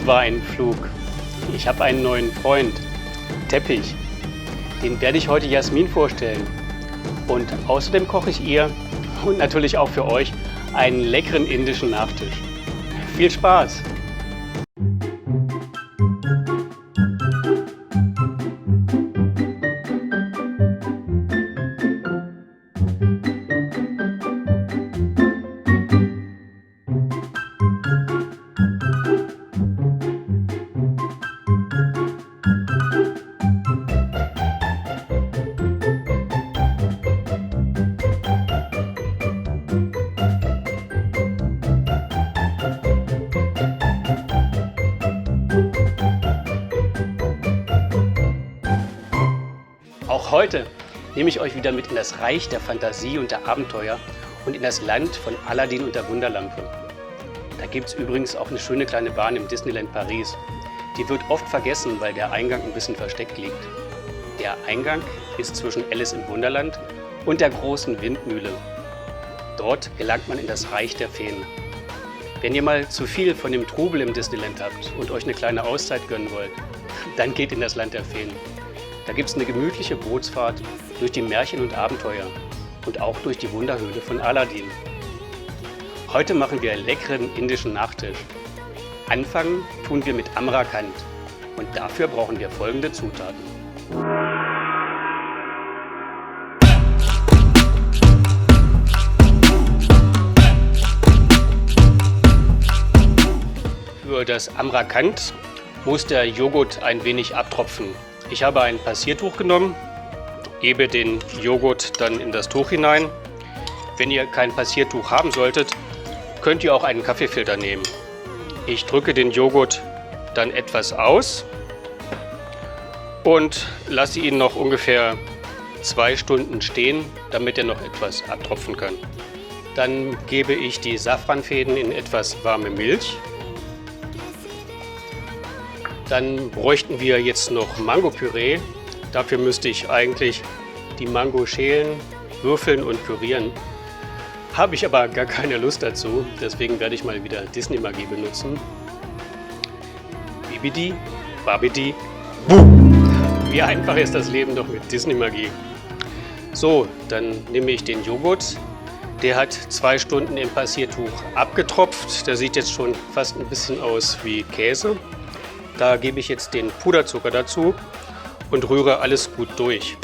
war ein Flug. Ich habe einen neuen Freund, Teppich. Den werde ich heute Jasmin vorstellen. Und außerdem koche ich ihr und natürlich auch für euch einen leckeren indischen Nachtisch. Viel Spaß! Auch heute nehme ich euch wieder mit in das Reich der Fantasie und der Abenteuer und in das Land von Aladdin und der Wunderlampe. Da gibt es übrigens auch eine schöne kleine Bahn im Disneyland Paris. Die wird oft vergessen, weil der Eingang ein bisschen versteckt liegt. Der Eingang ist zwischen Alice im Wunderland und der großen Windmühle. Dort gelangt man in das Reich der Feen. Wenn ihr mal zu viel von dem Trubel im Disneyland habt und euch eine kleine Auszeit gönnen wollt, dann geht in das Land der Feen. Da gibt es eine gemütliche Bootsfahrt durch die Märchen und Abenteuer und auch durch die Wunderhöhle von Aladdin. Heute machen wir einen leckeren indischen Nachtisch. Anfangen tun wir mit Amrakand und dafür brauchen wir folgende Zutaten. Für das Amrakand muss der Joghurt ein wenig abtropfen. Ich habe ein Passiertuch genommen, gebe den Joghurt dann in das Tuch hinein. Wenn ihr kein Passiertuch haben solltet, könnt ihr auch einen Kaffeefilter nehmen. Ich drücke den Joghurt dann etwas aus und lasse ihn noch ungefähr 2 Stunden stehen, damit er noch etwas abtropfen kann. Dann gebe ich die Safranfäden in etwas warme Milch. Dann bräuchten wir jetzt noch Mangopüree. Dafür müsste ich eigentlich die Mango schälen, würfeln und pürieren. Habe ich aber gar keine Lust dazu, deswegen werde ich mal wieder Disney-Magie benutzen. Bibidi, Babidi, Buh! Wie einfach ist das Leben doch mit Disney-Magie. So, dann nehme ich den Joghurt. Der hat 2 Stunden im Passiertuch abgetropft. Der sieht jetzt schon fast ein bisschen aus wie Käse. Da gebe ich jetzt den Puderzucker dazu und rühre alles gut durch.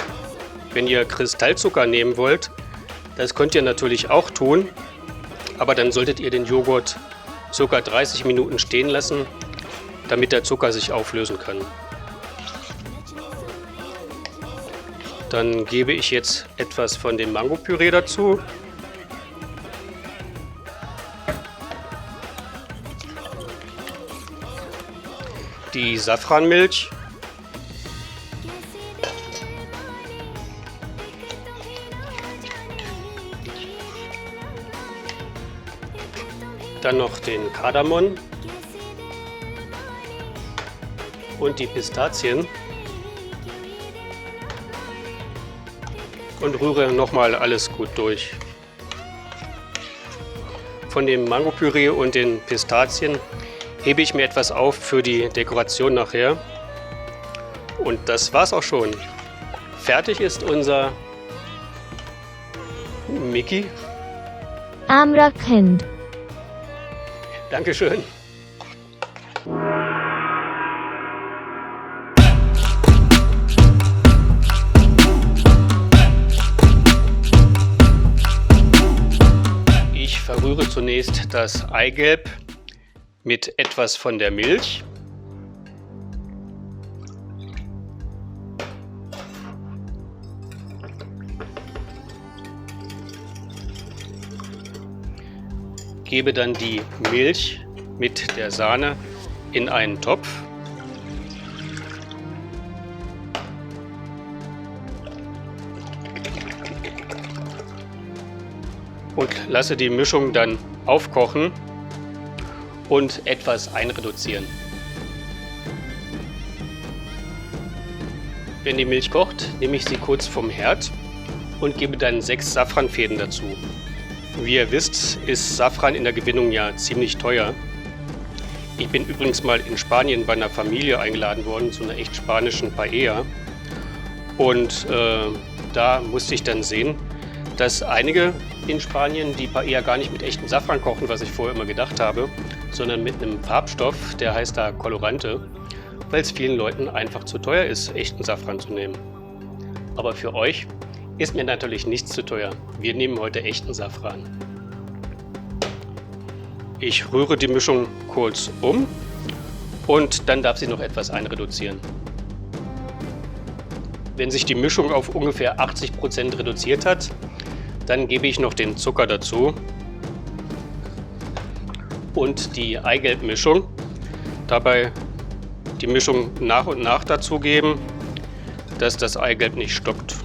Wenn ihr Kristallzucker nehmen wollt, das könnt ihr natürlich auch tun, aber dann solltet ihr den Joghurt ca. 30 Minuten stehen lassen, damit der Zucker sich auflösen kann. Dann gebe ich jetzt etwas von dem Mangopüree dazu. Die Safranmilch. Dann noch den Kardamom und die Pistazien und rühre nochmal alles gut durch. Von dem Mangopüree und den Pistazien hebe ich mir etwas auf für die Dekoration nachher. Und das war's auch schon. Fertig ist unser Mickey. Amrakand. Dankeschön. Ich verrühre zunächst das Eigelb mit etwas von der Milch. Gebe dann die Milch mit der Sahne in einen Topf. Und lasse die Mischung dann aufkochen und etwas einreduzieren. Wenn die Milch kocht, nehme ich sie kurz vom Herd und gebe dann 6 Safranfäden dazu. Wie ihr wisst, ist Safran in der Gewinnung ja ziemlich teuer. Ich bin übrigens mal in Spanien bei einer Familie eingeladen worden zu einer echt spanischen Paella. Und da musste ich dann sehen, dass einige in Spanien die Paella gar nicht mit echtem Safran kochen, was ich vorher immer gedacht habe, sondern mit einem Farbstoff, der heißt da Colorante, weil es vielen Leuten einfach zu teuer ist, echten Safran zu nehmen. Aber für euch ist mir natürlich nichts zu teuer. Wir nehmen heute echten Safran. Ich rühre die Mischung kurz um und dann darf sie noch etwas einreduzieren. Wenn sich die Mischung auf ungefähr 80% reduziert hat, dann gebe ich noch den Zucker dazu und die Eigelbmischung. Dabei die Mischung nach und nach dazugeben, dass das Eigelb nicht stockt.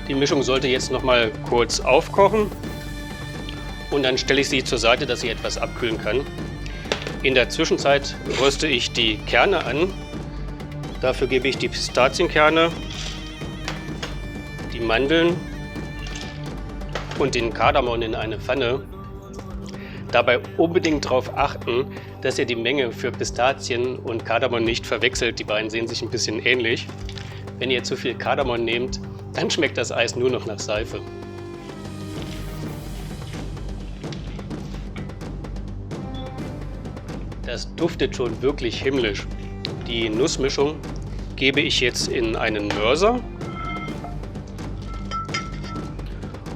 Die Mischung sollte jetzt noch mal kurz aufkochen und dann stelle ich sie zur Seite, dass sie etwas abkühlen kann. In der Zwischenzeit röste ich die Kerne an. Dafür gebe ich die Pistazienkerne, die Mandeln und den Kardamom in eine Pfanne. Dabei unbedingt darauf achten, dass ihr die Menge für Pistazien und Kardamom nicht verwechselt. Die beiden sehen sich ein bisschen ähnlich. Wenn ihr zu viel Kardamom nehmt, dann schmeckt das Eis nur noch nach Seife. Das duftet schon wirklich himmlisch. Die Nussmischung gebe ich jetzt in einen Mörser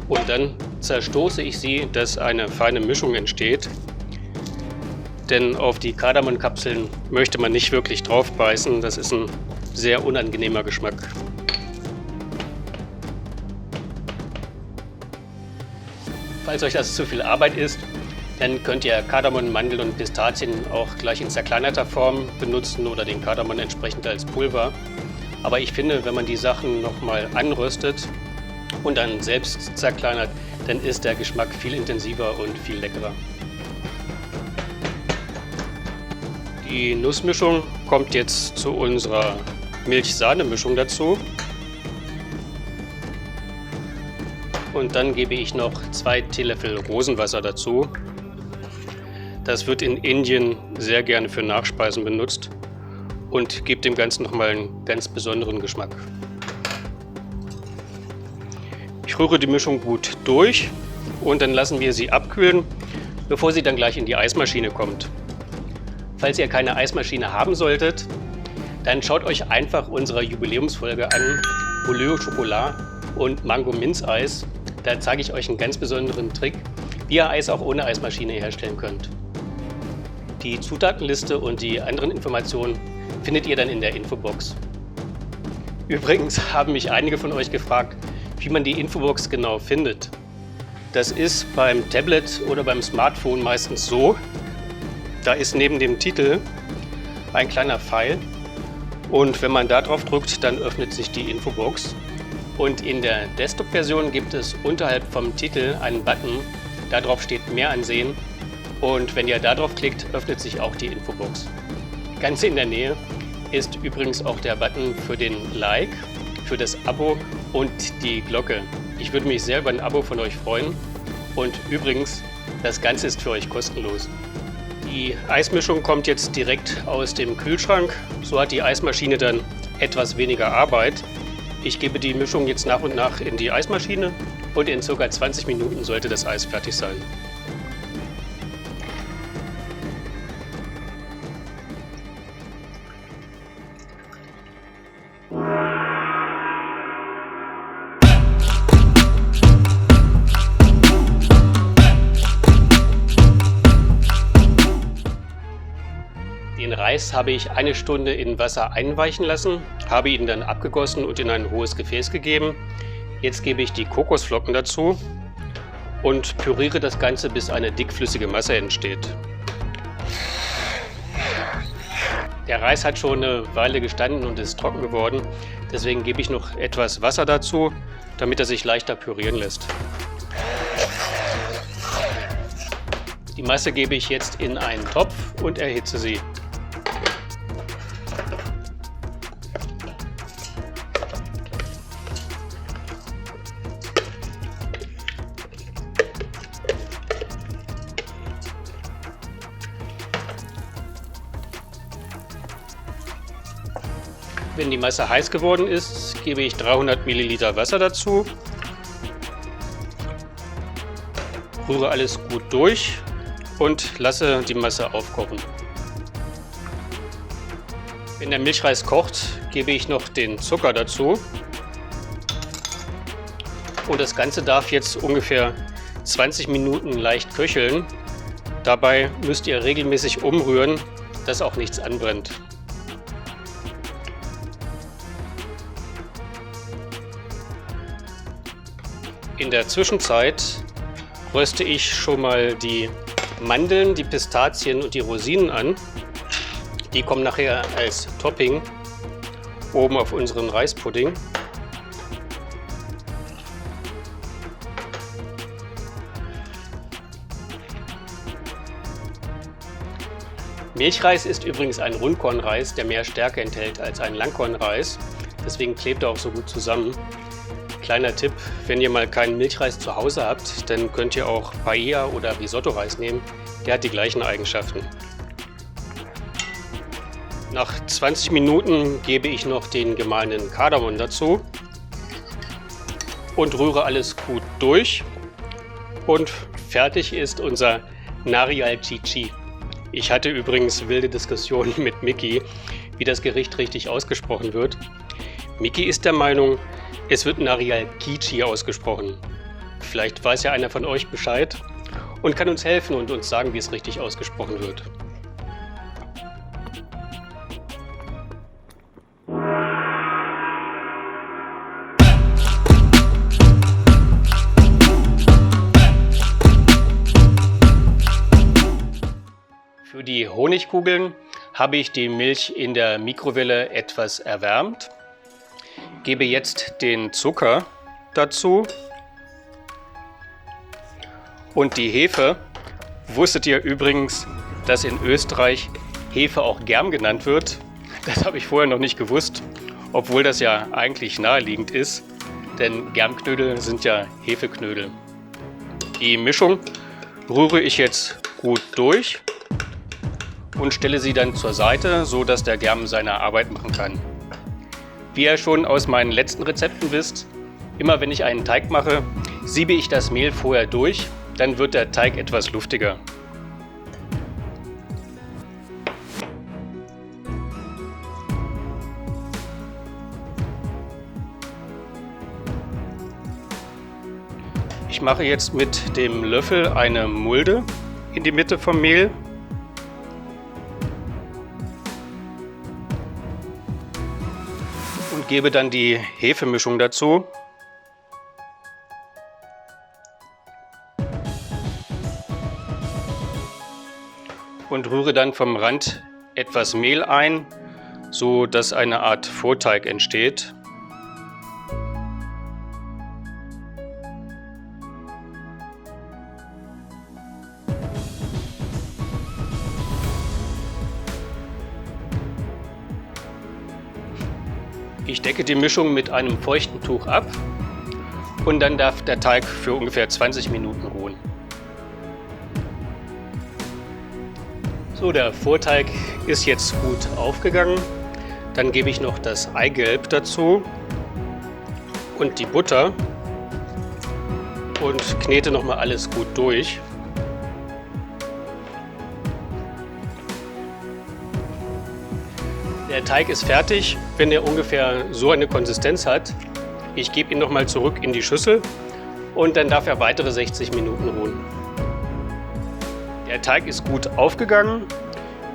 und dann zerstoße ich sie, dass eine feine Mischung entsteht. Denn auf die Kardamonkapseln möchte man nicht wirklich drauf beißen, das ist ein sehr unangenehmer Geschmack. Falls euch das zu viel Arbeit ist, dann könnt ihr Kardamom, Mandeln und Pistazien auch gleich in zerkleinerter Form benutzen oder den Kardamom entsprechend als Pulver. Aber ich finde, wenn man die Sachen nochmal anröstet und dann selbst zerkleinert, dann ist der Geschmack viel intensiver und viel leckerer. Die Nussmischung kommt jetzt zu unserer Milch-Sahne-Mischung dazu. Und dann gebe ich noch 2 Teelöffel Rosenwasser dazu. Das wird in Indien sehr gerne für Nachspeisen benutzt und gibt dem Ganzen nochmal einen ganz besonderen Geschmack. Ich rühre die Mischung gut durch und dann lassen wir sie abkühlen, bevor sie dann gleich in die Eismaschine kommt. Falls ihr keine Eismaschine haben solltet, dann schaut euch einfach unsere Jubiläumsfolge an, Poulet au Chocolat und Mango Minzeis. Da zeige ich euch einen ganz besonderen Trick, wie ihr Eis auch ohne Eismaschine herstellen könnt. Die Zutatenliste und die anderen Informationen findet ihr dann in der Infobox. Übrigens haben mich einige von euch gefragt, wie man die Infobox genau findet. Das ist beim Tablet oder beim Smartphone meistens so, da ist neben dem Titel ein kleiner Pfeil und wenn man da drauf drückt, dann öffnet sich die Infobox. Und in der Desktop-Version gibt es unterhalb vom Titel einen Button, da drauf steht Mehr ansehen und wenn ihr da drauf klickt, öffnet sich auch die Infobox. Ganz in der Nähe ist übrigens auch der Button für den Like, für das Abo und die Glocke. Ich würde mich sehr über ein Abo von euch freuen und übrigens, das Ganze ist für euch kostenlos. Die Eismischung kommt jetzt direkt aus dem Kühlschrank, so hat die Eismaschine dann etwas weniger Arbeit. Ich gebe die Mischung jetzt nach und nach in die Eismaschine und in ca. 20 Minuten sollte das Eis fertig sein. Den Reis habe ich 1 Stunde in Wasser einweichen lassen, habe ihn dann abgegossen und in ein hohes Gefäß gegeben. Jetzt gebe ich die Kokosflocken dazu und püriere das Ganze, bis eine dickflüssige Masse entsteht. Der Reis hat schon eine Weile gestanden und ist trocken geworden, deswegen gebe ich noch etwas Wasser dazu, damit er sich leichter pürieren lässt. Die Masse gebe ich jetzt in einen Topf und erhitze sie. Wenn die Masse heiß geworden ist, gebe ich 300 Milliliter Wasser dazu. Rühre alles gut durch und lasse die Masse aufkochen. Wenn der Milchreis kocht, gebe ich noch den Zucker dazu. Und das Ganze darf jetzt ungefähr 20 Minuten leicht köcheln. Dabei müsst ihr regelmäßig umrühren, dass auch nichts anbrennt. In der Zwischenzeit röste ich schon mal die Mandeln, die Pistazien und die Rosinen an. Die kommen nachher als Topping oben auf unseren Reispudding. Milchreis ist übrigens ein Rundkornreis, der mehr Stärke enthält als ein Langkornreis. Deswegen klebt er auch so gut zusammen. Kleiner Tipp, wenn ihr mal keinen Milchreis zu Hause habt, dann könnt ihr auch Paella oder Risotto-Reis nehmen. Der hat die gleichen Eigenschaften. Nach 20 Minuten gebe ich noch den gemahlenen Kardamom dazu und rühre alles gut durch. Und fertig ist unser Narial Chichi. Ich hatte übrigens wilde Diskussionen mit Miki, wie das Gericht richtig ausgesprochen wird. Miki ist der Meinung, es wird Narial Kichi ausgesprochen. Vielleicht weiß ja einer von euch Bescheid und kann uns helfen und uns sagen, wie es richtig ausgesprochen wird. Für die Honigkugeln habe ich die Milch in der Mikrowelle etwas erwärmt. Gebe jetzt den Zucker dazu und die Hefe. Wusstet ihr übrigens, dass in Österreich Hefe auch Germ genannt wird? Das habe ich vorher noch nicht gewusst, obwohl das ja eigentlich naheliegend ist, denn Germknödel sind ja Hefeknödel. Die Mischung rühre ich jetzt gut durch und stelle sie dann zur Seite, so dass der Germ seine Arbeit machen kann. Wie ihr schon aus meinen letzten Rezepten wisst, immer wenn ich einen Teig mache, siebe ich das Mehl vorher durch, dann wird der Teig etwas luftiger. Ich mache jetzt mit dem Löffel eine Mulde in die Mitte vom Mehl. Und gebe dann die Hefemischung dazu. Und rühre dann vom Rand etwas Mehl ein, so dass eine Art Vorteig entsteht. Ich decke die Mischung mit einem feuchten Tuch ab und dann darf der Teig für ungefähr 20 Minuten ruhen. So, der Vorteig ist jetzt gut aufgegangen. Dann gebe ich noch das Eigelb dazu und die Butter und knete nochmal alles gut durch. Der Teig ist fertig, wenn er ungefähr so eine Konsistenz hat. Ich gebe ihn nochmal zurück in die Schüssel und dann darf er weitere 60 Minuten ruhen. Der Teig ist gut aufgegangen.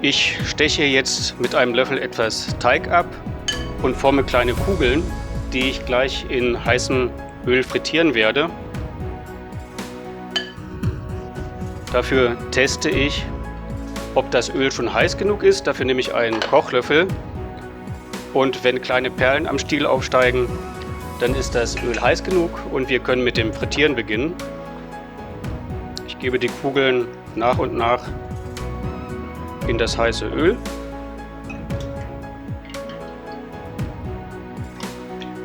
Ich steche jetzt mit einem Löffel etwas Teig ab und forme kleine Kugeln, die ich gleich in heißem Öl frittieren werde. Dafür teste ich, ob das Öl schon heiß genug ist. Dafür nehme ich einen Kochlöffel und wenn kleine Perlen am Stiel aufsteigen, dann ist das Öl heiß genug und wir können mit dem Frittieren beginnen. Ich gebe die Kugeln nach und nach in das heiße Öl.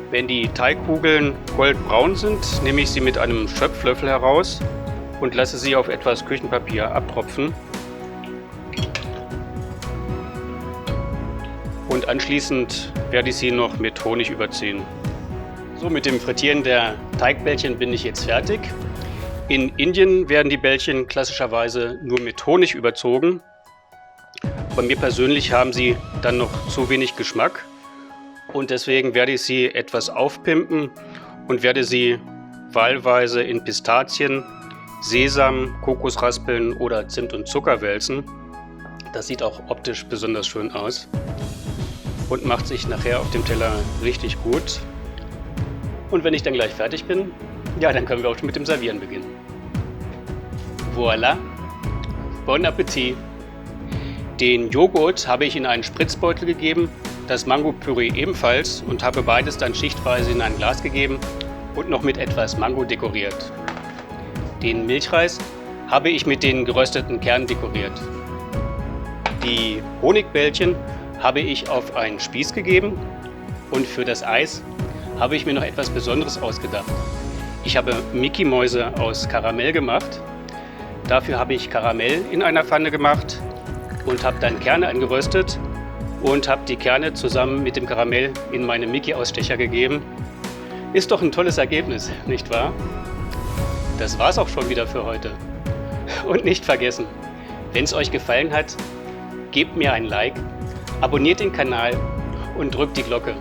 Wenn die Teigkugeln goldbraun sind, nehme ich sie mit einem Schöpflöffel heraus und lasse sie auf etwas Küchenpapier abtropfen. Und anschließend werde ich sie noch mit Honig überziehen. So, mit dem Frittieren der Teigbällchen bin ich jetzt fertig. In Indien werden die Bällchen klassischerweise nur mit Honig überzogen. Bei mir persönlich haben sie dann noch zu wenig Geschmack und deswegen werde ich sie etwas aufpimpen und werde sie wahlweise in Pistazien, Sesam, Kokosraspeln oder Zimt und Zucker wälzen. Das sieht auch optisch besonders schön aus und macht sich nachher auf dem Teller richtig gut. Und wenn ich dann gleich fertig bin, ja, dann können wir auch schon mit dem Servieren beginnen. Voilà, bon Appetit! Den Joghurt habe ich in einen Spritzbeutel gegeben, das Mango-Püree ebenfalls und habe beides dann schichtweise in ein Glas gegeben und noch mit etwas Mango dekoriert. Den Milchreis habe ich mit den gerösteten Kernen dekoriert. Die Honigbällchen habe ich auf einen Spieß gegeben und für das Eis habe ich mir noch etwas Besonderes ausgedacht. Ich habe Mickey-Mäuse aus Karamell gemacht. Dafür habe ich Karamell in einer Pfanne gemacht und habe dann Kerne angeröstet und habe die Kerne zusammen mit dem Karamell in meine Mickey-Ausstecher gegeben. Ist doch ein tolles Ergebnis, nicht wahr? Das war's auch schon wieder für heute. Und nicht vergessen, wenn es euch gefallen hat, gebt mir ein Like, abonniert den Kanal und drückt die Glocke.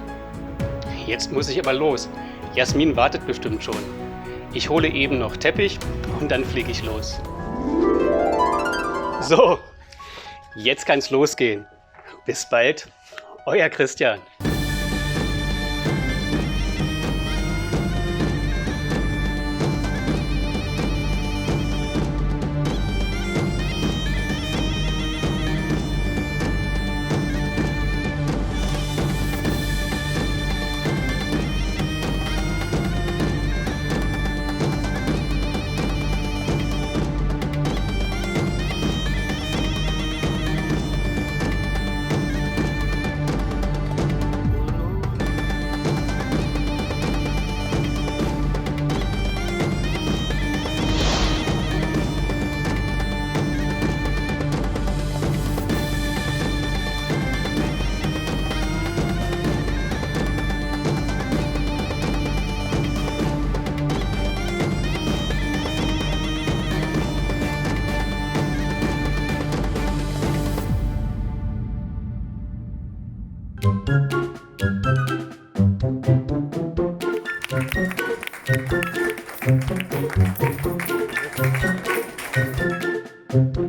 Jetzt muss ich aber los. Jasmin wartet bestimmt schon. Ich hole eben noch Teppich und dann fliege ich los. So, jetzt kann's losgehen. Bis bald, euer Christian. Thank you.